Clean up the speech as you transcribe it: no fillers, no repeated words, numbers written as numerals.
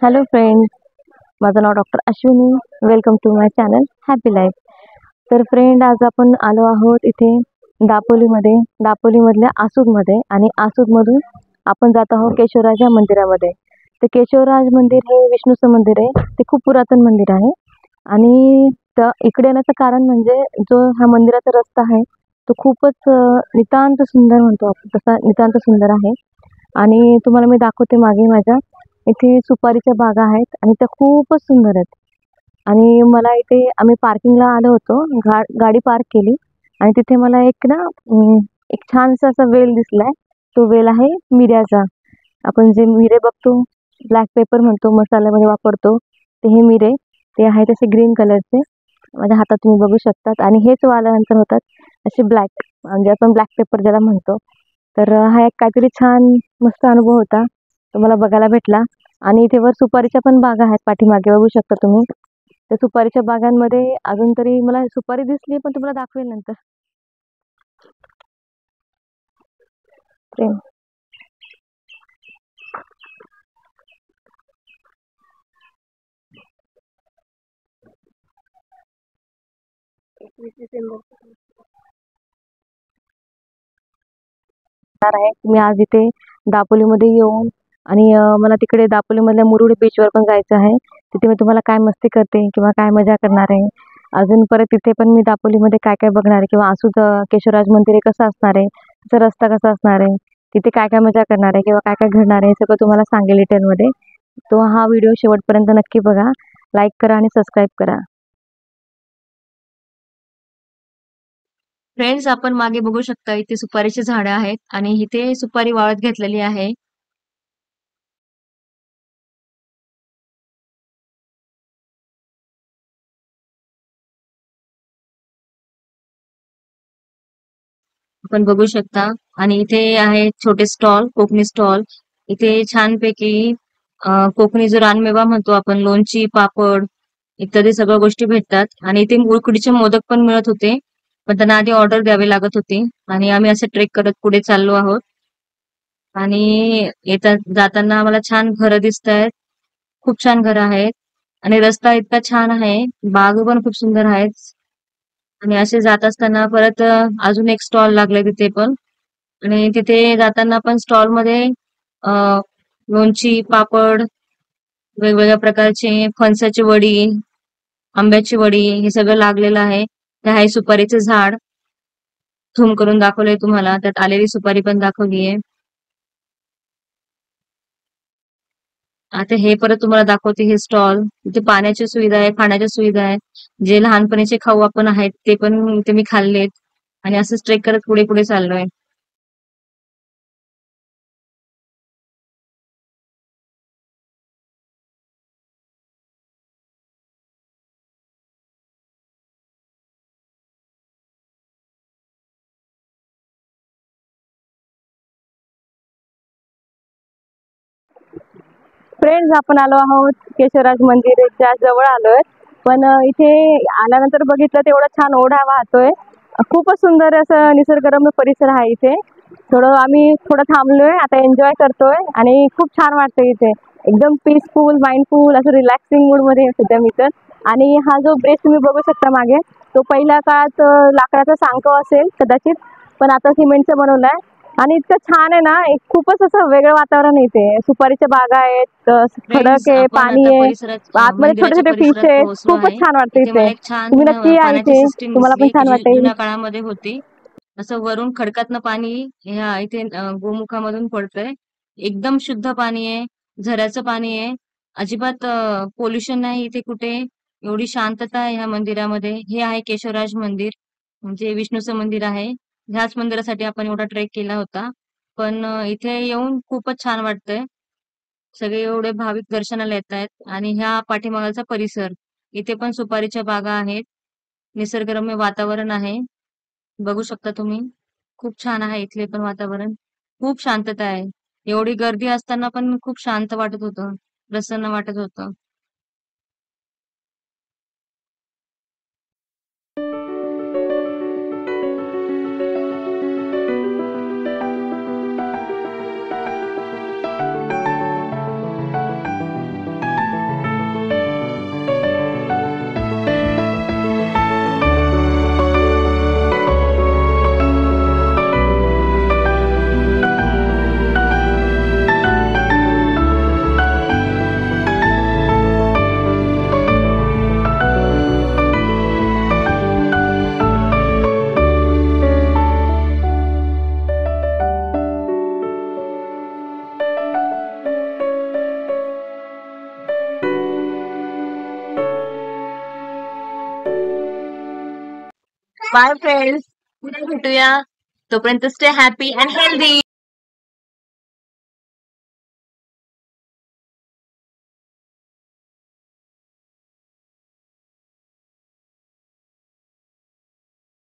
Hello friends, माझं नाव doctor Ashwini. Welcome to my channel happy life. तर फ्रेंड, आज आपण आलो आहोत इथे दापोलीमधल्या आसूदमध्ये, आणि आसूदमधून आपण जात आहोत केशवराज या मंदिरामध्ये. तर केशवराज मंदिर हे विष्णूचं मंदिर आहे. ते खूप पुरातन मंदिर आहे. आणि इकडे येण्याचं कारण म्हणजे जो हा मंदिराचा रस्ता आहे तो खूपच नितांत सुंदर म्हणतो आपण, तसा नितांत सुंदर आहे. आणि तुम्हाला मी दाखवते मागे माझ्या इथे सुपारीच्या बागा आहेत आणि त्या खूपच सुंदर आहेत. आणि मला इथे आम्ही पार्किंगला आलो होतो, गाडी पार्क केली आणि तिथे मला एक छानसा असा वेल दिसलाय. तो वेल आहे मिऱ्याचा. आपण जे मिरे बघतो, ब्लॅक पेपर म्हणतो, मसाल्यामध्ये वापरतो, ते हे मिरे ते आहेत असे ग्रीन कलरचे. माझ्या हातात तुम्ही बघू शकतात. आणि हेच वाल्यानंतर होतात असे ब्लॅक, म्हणजे आपण ब्लॅक पेपर ज्याला म्हणतो. तर हा एक काहीतरी छान मस्त अनुभव होता, तो मला बघायला भेटला. आणि इथे वर सुपारीच्या पण बागा आहेत, पाठीमागे बघू शकता तुम्ही. त्या सुपारीच्या बागांमध्ये अजून तरी मला सुपारी दिसली, पण तुम्हाला दाखवेल नंतर. प्रेम. आहे मी आज इथे दापोलीमध्ये येऊन, आणि मला तिकडे दापोलीमधल्या मुरुड बीचवर पण जायचं आहे. तिथे मी तुम्हाला काय मस्ती करते किंवा काय मजा करणार आहे, अजून परत तिथे पण मी दापोलीमध्ये काय काय बघणार आहे, किंवा आसूद केशवराज मंदिर हे कसं असणार आहे, त्याचा रस्ता कसा असणार आहे, तिथे काय काय मजा करणार आहे किंवा काय काय घडणार आहे, हे सगळं तुम्हाला सांगेल डिटेलमध्ये. तो हा व्हिडिओ शेवटपर्यंत नक्की बघा, लाईक करा आणि सबस्क्राईब करा. फ्रेंड्स, आपण मागे बघू शकता इथे सुपारीची झाडं आहेत आणि इथे सुपारी वाळत घेतलेली आहे. आपण बघू शकता. आणि इथे आहे छोटे स्टॉल, कोकणी स्टॉल. इथे छानपैकी कोकणी जो रानमेवा म्हणतो आपण, लोणची, पापड इत्यादी सगळ्या गोष्टी भेटतात. आणि इथे उकडीचे मोदक पण मिळत होते, पण त्यांना आधी ऑर्डर द्यावी लागत होती. आणि आम्ही असे ट्रेक करत पुढे चाललो आहोत. आणि जाताना आम्हाला छान घरं दिसत आहेत, खूप छान घरं आहेत. आणि रस्ता इतका छान आहे, बाग पण खूप सुंदर आहेत. आणि असे जात असताना परत अजून एक स्टॉल लागलाय तिथे पण. आणि तिथे जाताना पण स्टॉल मध्ये लोणची, पापड, वेगवेगळ्या प्रकारचे फणसाची वडी, आंब्याची वडी, हे सगळं लागलेलं आहे. ते आहे सुपारीचं झाड, झूम करून दाखवलंय तुम्हाला, त्यात आलेली सुपारी पण दाखवलीये. आता हे परत तुम्हाला दाखवते हे स्टॉल. इथे पाण्याची सुविधा आहे, खाण्याची सुविधा आहे. जे लहानपणीचे खाऊ आपण आहेत ते पण इथे मी खाल्लेत. आणि असंच ट्रेक करत पुढे पुढे चाललोय. फ्रेंड्स, आपण आलो आहोत केशवराज मंदिरच्या जवळ आलोय. पण इथे आल्यानंतर बघितलं तेवढं छान ओढा वाहतोय. खूपच सुंदर असं निसर्गरम्य परिसर आहे इथे. थोडं थांबलोय, आता एन्जॉय करतोय आणि खूप छान वाटतंय इथे. एकदम पीसफुल, माइंडफुल असं रिलॅक्सिंग मूड मध्ये आहे सध्या मी तर. आणि हा जो ब्रिज तुम्ही बघू शकता मागे, तो पहिल्या काळात लाकडाचा सांगतो असेल कदाचित, पण आता सिमेंटचा बनवलाय. आणि इतकं छान आहे ना, एक खूपच असं वेगळं वातावरण आहे इथे. सुपारीच्या बागा आहेत, फ्रेंड्स, खडक आहे, आपण पाणी आता आहे, आतमध्ये छोटे मंदिराच्या छोटे फिश परिसरात आहेत. पोहोचलो खूपच आहे. छान वाटतं इथे इथे. मला एक तुम्ही छान नक्की या पाण्याची इथे, सिस्टीम तुम्हाला पण दिसली, छान जी वाटेल. जुन्या काळामध्ये होती. असं वरून खडकातनं पाणी ह्या इथे गोमुखामधून पडतंय. एकदम शुद्ध पाणी आहे, झऱ्याचं पाणी आहे. अजिबात पोल्युशन नाही इथे कुठे. एवढी शांतता आहे ह्या मंदिरामध्ये. हे आहे केशवराज मंदिर, म्हणजे विष्णूचं मंदिर आहे. ह्याच मंदिरासाठी आपण एवढा ट्रेक केला होता. पण इथे येऊन खूपच छान वाटतंय. सगळे एवढे भाविक दर्शनाला येत आहेत. आणि ह्या पाठीमागचा परिसर, इथे पण सुपारीच्या बागा आहेत, निसर्गरम्य वातावरण आहे. बघू शकता तुम्ही, खूप छान आहे इथले पण वातावरण. खूप शांतता आहे. एवढी गर्दी असताना पण खूप शांत वाटत होतं, प्रसन्न वाटत होतं. बाय फ्रेंड्स, पुन्हा भेटूया. तोपर्यंत स्टे हॅपी अँड हेल्दी.